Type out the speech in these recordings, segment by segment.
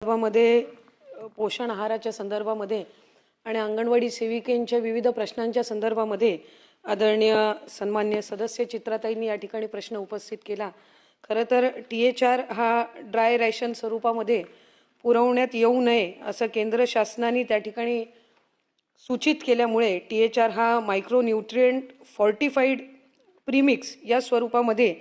संदर्भामध्ये पोषण आहाराच्या संदर्भामध्ये आणि अंगणवाडी सेविकांच्या विविध प्रश्नांच्या संदर्भामध्ये आदरणीय सन्मान्य सदस्य चित्राताईंनी या ठिकाणी प्रश्न उपस्थित केला। खरं तर THR हा ड्राय रॅशन स्वरूपामध्ये पुरवण्यात येऊ नये असं केंद्र शासनाने त्या ठिकाणी सूचित केल्यामुळे THR हा मायक्रो न्यूट्रिएंट फॉर्टिफाईड प्रीमिक्स या स्वरूपामध्ये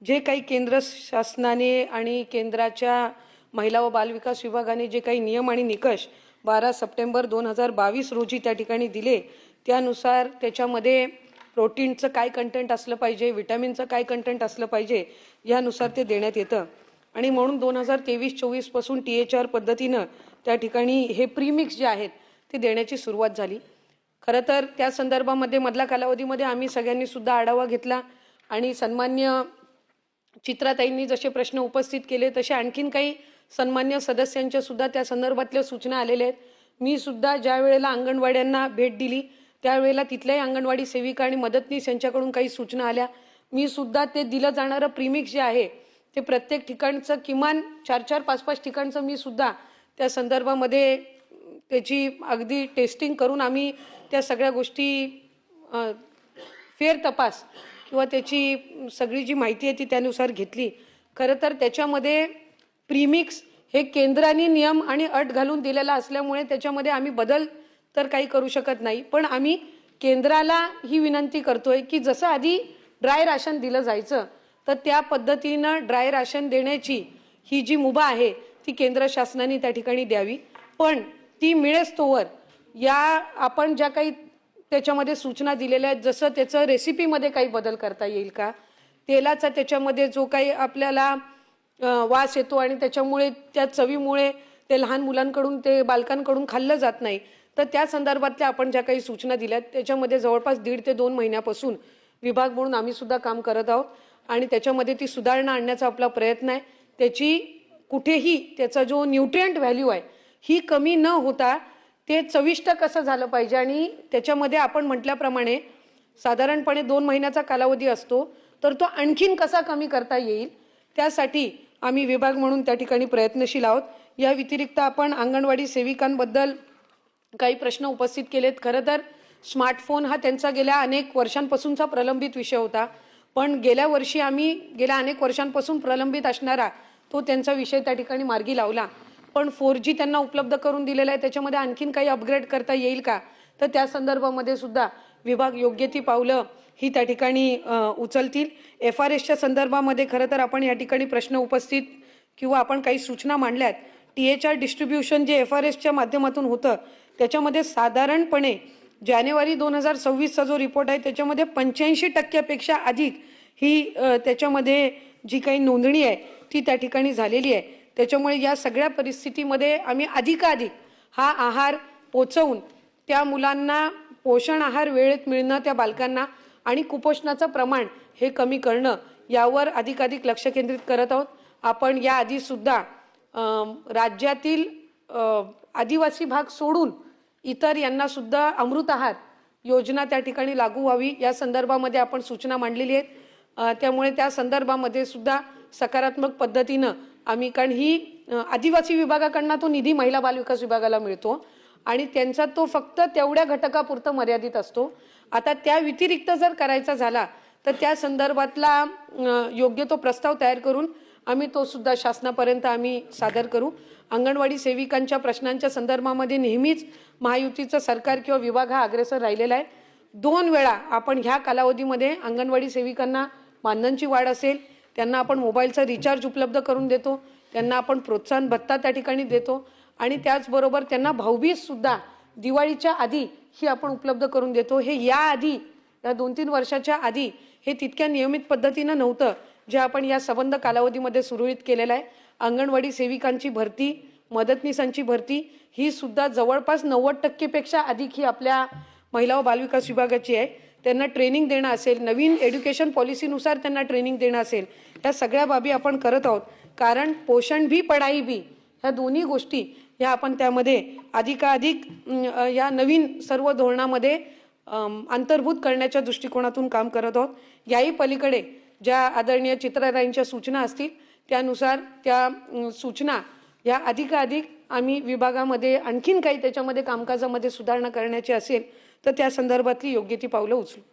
जे काही केंद्र शासनाने आणि केंद्राच्या महिला व बालविकास विभागाने जे काही नियम आणि निकष 12 सप्टेंबर 2022 रोजी त्या ठिकाणी दिले त्यानुसार त्याच्यामध्ये प्रोटीनचं काय कंटेंट असलं पाहिजे, विटॅमिनचं काय कंटेंट असलं पाहिजे यानुसार ते देण्यात येतं। आणि म्हणून 2023-24 पासून THR पद्धतीनं त्या ठिकाणी हे प्रीमिक्स जे आहेत ते देण्याची सुरुवात झाली। खरं तर त्या संदर्भामध्ये मधल्या कालावधीमध्ये आम्ही सगळ्यांनी सुद्धा आढावा घेतला आणि सन्मान्य चित्राताईंनी जसे प्रश्न उपस्थित केले तसे आणखीन काही सन्मान्य सदस्यांच्या सुद्धा त्या संदर्भातल्या सूचना आलेल्या आहेत। मी सुद्धा ज्या वेळेला अंगणवाड्यांना भेट दिली त्यावेळेला तिथल्याही अंगणवाडी सेविका आणि मदतनीस यांच्याकडून काही सूचना आल्या। मी सुद्धा ते दिलं जाणारं प्रीमिक्स जे आहे ते प्रत्येक ठिकाणचं किमान 4-4, 5-5 ठिकाणचं मी सुद्धा त्या संदर्भामध्ये त्याची अगदी टेस्टिंग करून आम्ही त्या सगळ्या गोष्टी फेर तपास किंवा त्याची सगळी जी माहिती आहे ती त्यानुसार घेतली। खरं तर त्याच्यामध्ये प्रीमिक्स हे केंद्राने नियम आणि अट घालून दिलेला असल्यामुळे त्याच्यामध्ये आम्ही बदल तर काही करू शकत नाही, पण आम्ही केंद्राला ही विनंती करतोय की जसं आधी ड्राय राशन दिलं जायचं तर त्या पद्धतीनं ड्राय राशन देण्याची ही जी मुभा आहे ती केंद्र शासनाने त्या ठिकाणी द्यावी। पण ती मिळेस्तोवर या आपण ज्या काही त्याच्यामध्ये सूचना दिलेल्या आहेत जसं त्याचं रेसिपीमध्ये काही बदल करता येईल का, तेलाचा त्याच्यामध्ये जो काही आपल्याला वास येतो आणि त्याच्यामुळे त्या चवीमुळे ते लहान मुलांकडून ते बालकांकडून खाल्लं जात नाही, तर त्या संदर्भातल्या आपण ज्या काही सूचना दिल्यात त्याच्यामध्ये जवळपास 1.5 ते 2 महिन्यापासून विभाग म्हणून आम्ही सुद्धा काम करत आहोत आणि त्याच्यामध्ये ती सुधारणा आणण्याचा आपला प्रयत्न आहे। त्याची कुठेही त्याचा जो न्यूट्रिएंट व्हॅल्यू आहे ही कमी न होता ते चविष्ट कसं झालं पाहिजे आणि त्याच्यामध्ये आपण म्हटल्याप्रमाणे साधारणपणे 2 महिन्याचा कालावधी असतो तर तो आणखीन कसा कमी करता येईल त्यासाठी आम्ही विभाग म्हणून त्या ठिकाणी प्रयत्नशील आहोत। या व्यतिरिक्त आपण अंगणवाडी सेविकांबद्दल काही प्रश्न उपस्थित केलेत। खरं तर स्मार्टफोन हा त्यांचा गेल्या अनेक वर्षांपासूनचा प्रलंबित विषय होता, पण गेल्या वर्षी आम्ही गेल्या अनेक वर्षांपासून प्रलंबित असणारा तो त्यांचा विषय त्या ठिकाणी मार्गी लावला। पण 4G त्यांना उपलब्ध करून दिलेला आहे, त्याच्यामध्ये आणखीन काही अपग्रेड करता येईल का, तर त्या संदर्भामध्ये सुद्धा विभाग योग्य ती पावलं ही त्या ठिकाणी उचलतील। FRSच्या संदर्भामध्ये खरं तर आपण या ठिकाणी प्रश्न उपस्थित किंवा आपण काही सूचना मांडल्यात। THR डिस्ट्रीब्युशन जे FRSच्या माध्यमातून होतं त्याच्यामध्ये साधारणपणे जानेवारी 2026चा जो रिपोर्ट आहे त्याच्यामध्ये 85% अधिक ही त्याच्यामध्ये जी काही नोंदणी आहे ती त्या ठिकाणी झालेली आहे। त्याच्यामुळे या सगळ्या परिस्थितीमध्ये आम्ही अधिकाधिक हा आहार पोचवून त्या मुलांना पोषण आहार वेळेत मिळणं, त्या बालकांना आणि कुपोषणाचं प्रमाण हे कमी करणं यावर अधिकाधिक लक्ष केंद्रित करत आहोत। आपण याआधी सुद्धा राज्यातील आदिवासी भाग सोडून इतर यांना सुद्धा अमृत आहार योजना त्या ठिकाणी लागू व्हावी या संदर्भामध्ये आपण सूचना मांडलेली आहेत। त्यामुळे त्या संदर्भामध्ये सुद्धा सकारात्मक पद्धतीनं आम्ही, कारण ही आदिवासी विभागाकडनं तो निधी महिला बालविकास विभागाला मिळतो आणि त्यांचा तो फक्त तेवढ्या घटकापुरतं मर्यादित असतो। आता त्या व्यतिरिक्त जर करायचा झाला तर त्या संदर्भातला योग्य तो प्रस्ताव तयार करून आम्ही तो सुद्धा शासनापर्यंत आम्ही सादर करू। अंगणवाडी सेविकांच्या प्रश्नांच्या संदर्भामध्ये नेहमीच महायुतीचं सरकार किंवा विभाग हा अग्रेसर राहिलेला आहे। 2 वेळा आपण ह्या कालावधीमध्ये अंगणवाडी सेविकांना मानधनची वाढ असेल, त्यांना आपण मोबाईलचा रिचार्ज उपलब्ध करून देतो, त्यांना आपण प्रोत्साहन भत्ता त्या ठिकाणी देतो आणि त्याचबरोबर त्यांना भाऊबीज सुद्धा दिवाळीच्या आधी ही आपण उपलब्ध करून देतो। हे याआधी या 2-3 वर्षाच्या आधी हे तितक्या नियमित पद्धतीनं नव्हतं जे आपण या संबंध कालावधीमध्ये सुरळीत केलेलं आहे। अंगणवाडी सेविकांची भरती, मदतनीसांची भरती ही सुद्धा जवळपास 90% अधिक ही आपल्या महिला व बालविकास विभागाची आहे। त्यांना ट्रेनिंग देणं असेल, नवीन एज्युकेशन पॉलिसीनुसार त्यांना ट्रेनिंग देणं असेल, या सगळ्या बाबी आपण करत आहोत। कारण पोषण भी पढाई भी ह्या दोन्ही गोष्टी ह्या आपण त्यामध्ये अधिकाधिक या नवीन सर्व धोरणामध्ये अंतर्भूत करण्याच्या दृष्टिकोनातून काम करत आहोत। याही पलीकडे ज्या आदरणीय चित्राताईंच्या सूचना असतील त्यानुसार त्या सूचना या अधिकाधिक आम्ही विभागामध्ये आणखीन काही त्याच्यामध्ये कामकाजामध्ये सुधारणा करण्याची असेल तर त्या संदर्भातली योग्य ती पावलं उचलू.